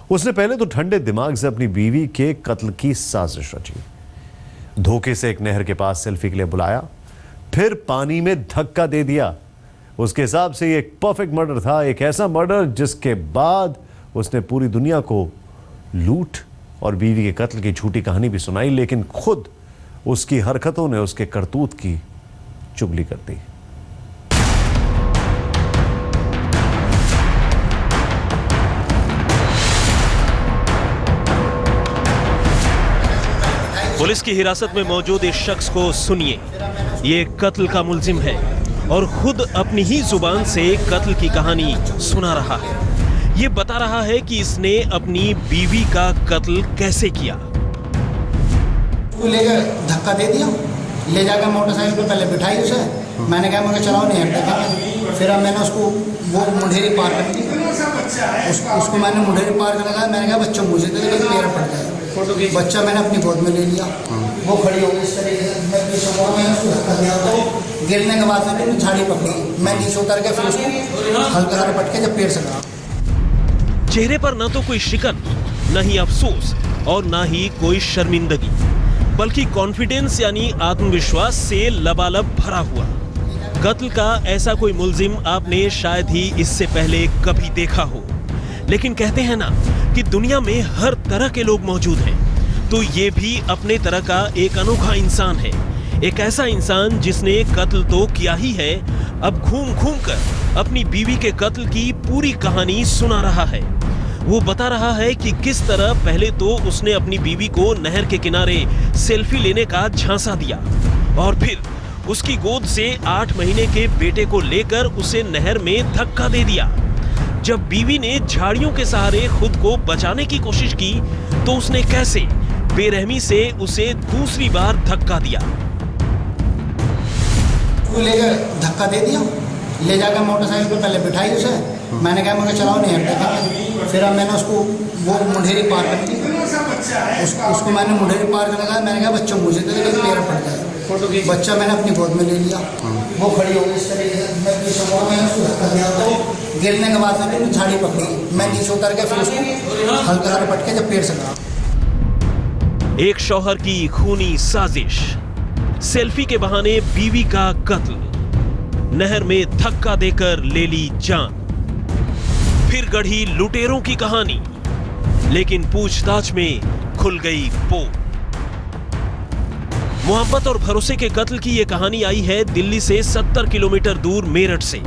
उसने पहले तो ठंडे दिमाग से अपनी बीवी के कत्ल की साजिश रची। धोखे से एक नहर के पास सेल्फी के लिए बुलाया, फिर पानी में धक्का दे दिया। उसके हिसाब से ये एक परफेक्ट मर्डर था, एक ऐसा मर्डर जिसके बाद उसने पूरी दुनिया को लूट और बीवी के कत्ल की झूठी कहानी भी सुनाई, लेकिन खुद उसकी हरकतों ने उसके करतूत की चुगली कर दी। पुलिस की हिरासत में मौजूद इस शख्स को सुनिए। ये कत्ल का मुलजिम है और खुद अपनी ही जुबान से कत्ल की कहानी सुना रहा है। ये बता रहा है कि इसने अपनी बीवी का कत्ल कैसे किया। लेकर धक्का दे दिया, ले जाकर मोटरसाइकिल पे पहले बिठाई उसे। मैंने कहा मुझे चलाओ नहीं हटता। फिर अब मैंने उसको वो मुंडेरी पार कर दी। उसको मैंने मुंडेरी पार करने लगा। मैंने कहा बच्चा मुझे दे दे, पैर पड़ जाए। बच्चा मैंने अपनी गोद में ले लिया। वो खड़ी हो गई इस तरीके से। मैं पीछे हुआ, मैंने उसको धक्का दिया। तो गिरने के बाद मैंने झाड़ी पकड़ी। मैं नीचे उतर के फिर उसको हल्का हल्का पटके जब पेड़ से लगा। चेहरे पर न तो कोई शिकन, न ही अफसोस और न ही कोई शर्मिंदगी, बल्कि कॉन्फिडेंस यानी आत्मविश्वास से लबालब भरा हुआ। कत्ल का ऐसा कोई मुलजिम आपने शायद ही इससे पहले कभी देखा हो। लेकिन कहते हैं ना कि दुनिया में हर तरह के लोग मौजूद हैं, तो ये भी अपने तरह का एक अनोखा इंसान है। एक ऐसा इंसान जिसने कत्ल तो किया ही है, अब घूम घूम कर अपनी बीवी के कत्ल की पूरी कहानी सुना रहा है। वो बता रहा है कि किस तरह पहले तो उसने अपनी बीवी को नहर के किनारे सेल्फी लेने का झांसा दिया और फिर उसकी गोद से 8 महीने के बेटे को लेकर उसे नहर में धक्का दे दिया। जब बीवी ने झाड़ियों के सहारे खुद को बचाने की कोशिश की तो उसने कैसे बेरहमी से उसे दूसरी बार धक्का दिया। लेकर धक्का दे दिया, ले जाकर मोटरसाइकिल पे पहले बिठाई उसे। मैंने कहा मुझे चलाओ नहीं हटता। फिर अब मैंने उसको वो मुंडेरी पार कर दी। उसको मैंने मुंडेरी पार करने लगा। मैंने कहा बच्चा मुझे दे दे, पैर पड़ जाए। बच्चा मैंने अपनी गोद में ले लिया। वो खड़ी हो गई इस तरीके से। मैं पीछे हुआ, मैंने उसको धक्का दिया। तो गिरने के बाद मैंने झाड़ी पकड़ी। मैं नीचे उतर के फिर उसको हल्का हल्का पटके जब पेड़ से लगा। एक शौहर की खूनी साजिश, सेल्फी के बहाने बीवी का कत्ल, नहर में धक्का देकर ले ली जान, फिर गढ़ी लुटेरों की कहानी, लेकिन पूछताछ में खुल गई पोल। मोहब्बत और भरोसे के कत्ल की यह कहानी आई है दिल्ली से 70 किलोमीटर दूर मेरठ से,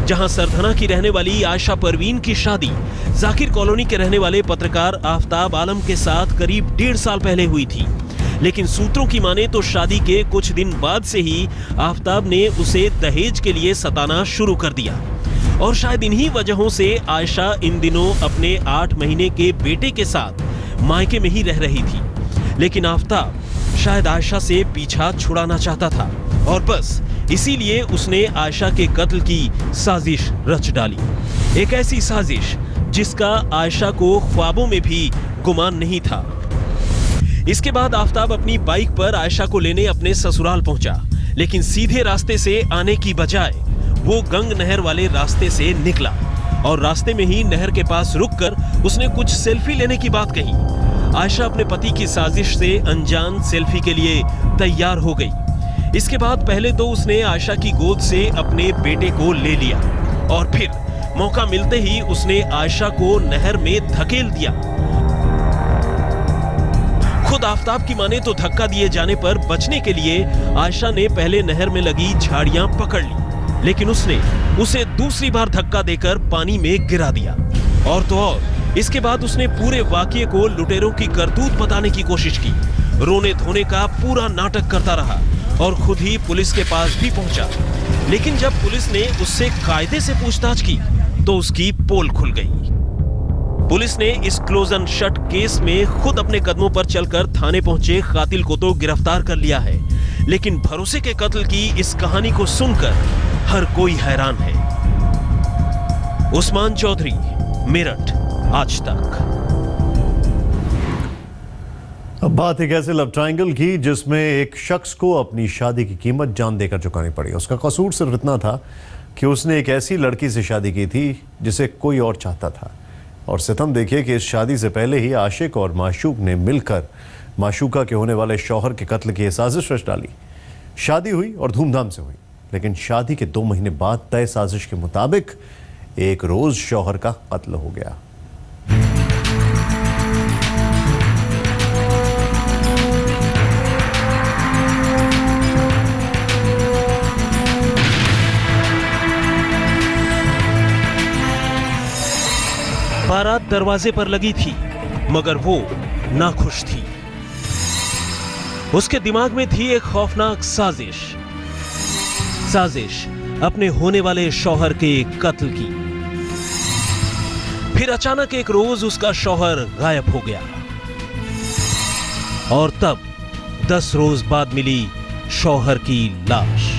जहां सरधना की रहने वाली आयशा परवीन की शादी जाकिर कॉलोनी के रहने वाले पत्रकार आफ्ताब आलम के साथ करीब 1.5 साल पहले हुई थी। लेकिन सूत्रों की माने तो शादी के कुछ दिन बाद से ही आफ्ताब ने उसे दहेज के लिए सताना शुरू कर दिया और शायद इन्हीं वजहों से आयशा इन दिनों अपने 8 महीने के बेटे के साथ मायके में ही रह रही थी। लेकिन आफ्ताब शायद आयशा से पीछा छुड़ाना चाहता था और बस इसीलिए उसने आयशा के कत्ल की साजिश रच डाली। एक ऐसी साजिश जिसका आयशा को ख्वाबों में भी गुमान नहीं था। इसके बाद आफ्ताब अपनी बाइक पर आयशा को लेने अपने ससुराल पहुंचा, लेकिन सीधे रास्ते से आने की बजाय वो गंग नहर वाले रास्ते से निकला और रास्ते में ही नहर के पास रुककर उसने कुछ सेल्फी लेने की बात कही। आयशा अपने पति की साजिश से अनजान सेल्फी के लिए तैयार हो गई। इसके बाद पहले तो उसने आयशा की गोद से अपने बेटे को ले लिया और फिर मौका मिलते ही उसने आयशा को नहर में धकेल दिया। खुद आफ्ताब की माने तो धक्का दिए जाने पर बचने के लिए आयशा ने पहले नहर में लगी झाड़ियां पकड़ ली, लेकिन उसने उसे दूसरी बार धक्का देकर पानी में गिरा दिया। और तो और इसके बाद उसने पूरे वाकये को लुटेरों की करतूत बताने की कोशिश की, रोने धोने का पूरा नाटक करता रहा और खुद ही पुलिस के पास भी पहुंचा। लेकिन जब पुलिस ने उससे कायदे से पूछताछ की तो उसकी पोल खुल गई। पुलिस ने इस क्लोज एंड शट केस में खुद अपने कदमों पर चलकर थाने पहुंचे कातिल को तो गिरफ्तार कर लिया है, लेकिन भरोसे के कत्ल की इस कहानी को सुनकर हर कोई हैरान है। उस्मान चौधरी, मेरठ, आज तक। अब बात एक ऐसे लव ट्रायंगल की जिसमें एक शख्स को अपनी शादी की कीमत जान देकर चुकानी पड़ी। उसका कसूर सिर्फ इतना था कि उसने एक ऐसी लड़की से शादी की थी जिसे कोई और चाहता था और सितम देखिए कि इस शादी से पहले ही आशिक और माशूक ने मिलकर माशूका के होने वाले शौहर के कत्ल की साजिश रच डाली। शादी हुई और धूमधाम से हुई, लेकिन शादी के 2 महीने बाद तय साजिश के मुताबिक एक रोज शौहर का कत्ल हो गया। बारात दरवाजे पर लगी थी, मगर वो नाखुश थी। उसके दिमाग में थी एक खौफनाक साजिश अपने होने वाले शौहर के कत्ल की। फिर अचानक एक रोज उसका शौहर गायब हो गया और तब 10 रोज बाद मिली शौहर की लाश।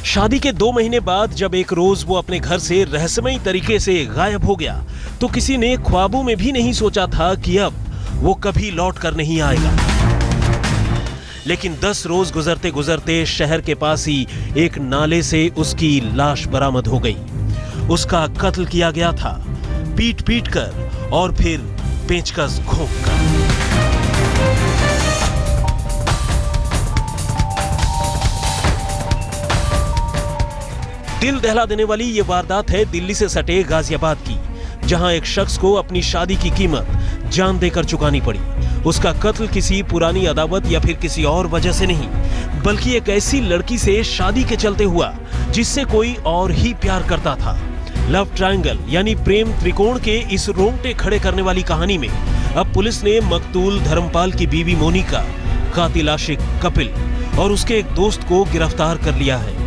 शादी के 2 महीने बाद जब एक रोज वो अपने घर से रहस्यमयी तरीके से गायब हो गया तो किसी ने ख्वाबों में भी नहीं सोचा था कि अब वो कभी लौट कर नहीं आएगा। लेकिन 10 रोज गुजरते गुजरते शहर के पास ही एक नाले से उसकी लाश बरामद हो गई। उसका कत्ल किया गया था, पीट पीट कर और फिर पेचकस घोंप कर। दिल दहला देने वाली ये वारदात है दिल्ली से सटे गाजियाबाद की, जहां एक शख्स को अपनी शादी की कीमत जान देकर चुकानी पड़ी। उसका कत्ल किसी पुरानी अदावत या फिर किसी और वजह से नहीं, बल्कि एक ऐसी लड़की से शादी के चलते हुआ जिससे कोई और ही प्यार करता था। लव ट्रायंगल यानी प्रेम त्रिकोण के इस रोंगटे खड़े करने वाली कहानी में अब पुलिस ने मकतूल धर्मपाल की बीवी मोनिका, कातिल आशिक कपिल और उसके एक दोस्त को गिरफ्तार कर लिया है।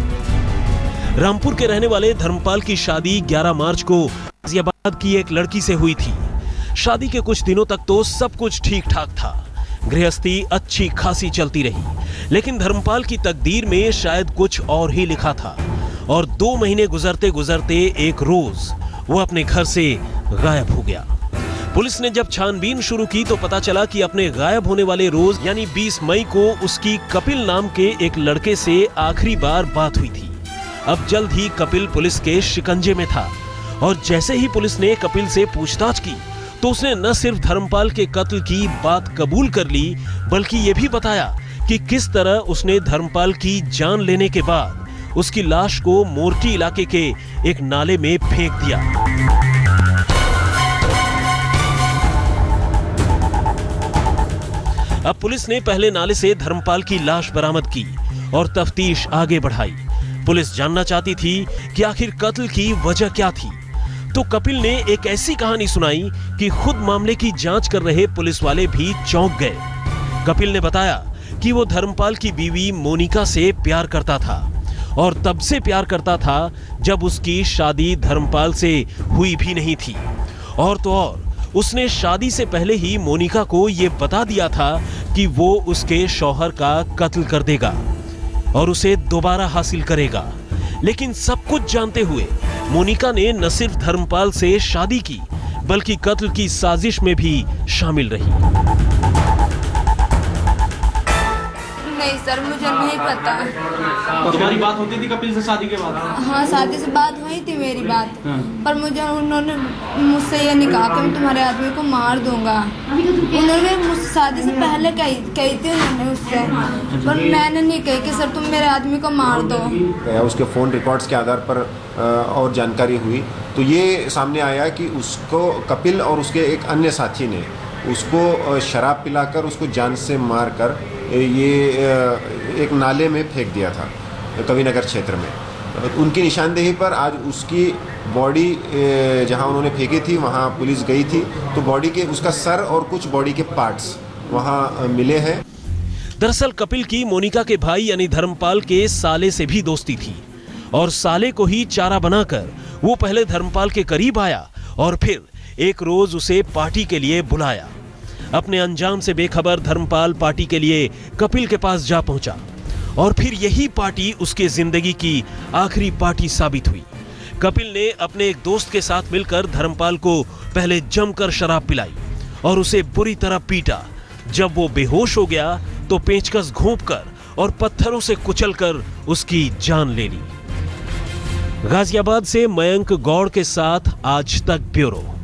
रामपुर के रहने वाले धर्मपाल की शादी 11 मार्च को गाजियाबाद की एक लड़की से हुई थी। शादी के कुछ दिनों तक तो सब कुछ ठीक ठाक था, गृहस्थी अच्छी खासी चलती रही, लेकिन धर्मपाल की तकदीर में शायद कुछ और ही लिखा था और 2 महीने गुजरते गुजरते एक रोज वो अपने घर से गायब हो गया। पुलिस ने जब छानबीन शुरू की तो पता चला कि अपने गायब होने वाले रोज यानी 20 मई को उसकी कपिल नाम के एक लड़के से आखिरी बार बात हुई थी। अब जल्द ही कपिल पुलिस के शिकंजे में था और जैसे ही पुलिस ने कपिल से पूछताछ की तो उसने न सिर्फ धर्मपाल के कत्ल की बात कबूल कर ली, बल्कि यह भी बताया कि किस तरह उसने धर्मपाल की जान लेने के बाद उसकी लाश को मोर्टी इलाके के एक नाले में फेंक दिया। अब पुलिस ने पहले नाले से धर्मपाल की लाश बरामद की और तफ्तीश आगे बढ़ाई। पुलिस जानना चाहती थी कि आखिर कत्ल की वजह क्या थी, तो कपिल ने एक ऐसी कहानी सुनाई कि खुद मामले की जांच कर रहे पुलिस वाले भी चौंक गए। कपिल ने बताया कि वो धर्मपाल की बीवी मोनिका से प्यार करता था और तब से प्यार करता था जब उसकी शादी धर्मपाल से हुई भी नहीं थी। और तो और उसने शादी से पहले ही मोनिका को ये बता दिया था कि वो उसके शौहर का कत्ल कर देगा और उसे दोबारा हासिल करेगा। लेकिन सब कुछ जानते हुए मोनिका ने न सिर्फ धर्मपाल से शादी की बल्कि कत्ल की साजिश में भी शामिल रही। नहीं सर, मुझे नहीं पता। तो तुम्हारी बात होती थी कपिल से शादी के बाद? हाँ, शादी से बात हुई थी मेरी बात, पर उन्होंने मुझसे ये नहीं कहा कि मैं तुम्हारे आदमी को मार दूंगा। उन्होंने मुझसे शादी से पहले कही थी उन्होंने उससे, पर मैंने नहीं कही कि सर तुम मेरे आदमी को मार दो। उसके फ़ोन रिकॉर्ड्स के आधार पर और जानकारी हुई तो ये सामने आया कि उसको कपिल और उसके एक अन्य साथी ने उसको शराब पिलाकर उसको जान से मारकर ये एक नाले में फेंक दिया था कविनगर क्षेत्र में। उनकी निशानदेही पर आज उसकी बॉडी जहां उन्होंने फेंकी थी वहां पुलिस गई थी, तो बॉडी के उसका सर और कुछ बॉडी के पार्ट्स वहां मिले हैं। दरअसल कपिल की मोनिका के भाई यानी धर्मपाल के साले से भी दोस्ती थी और साले को ही चारा बनाकर वो पहले धर्मपाल के करीब आया और फिर एक रोज उसे पार्टी के लिए बुलाया। अपने अंजाम से बेखबर धर्मपाल पार्टी के लिए कपिल के पास जा पहुंचा और फिर यही पार्टी उसके जिंदगी की आखिरी पार्टी साबित हुई। कपिल ने अपने एक दोस्त के साथ मिलकर धर्मपाल को पहले जमकर शराब पिलाई और उसे बुरी तरह पीटा। जब वो बेहोश हो गया तो पेचकस घोंपकर और पत्थरों से कुचलकर उसकी जान ले ली। गाजियाबाद से मयंक गौड़ के साथ आज तक ब्यूरो।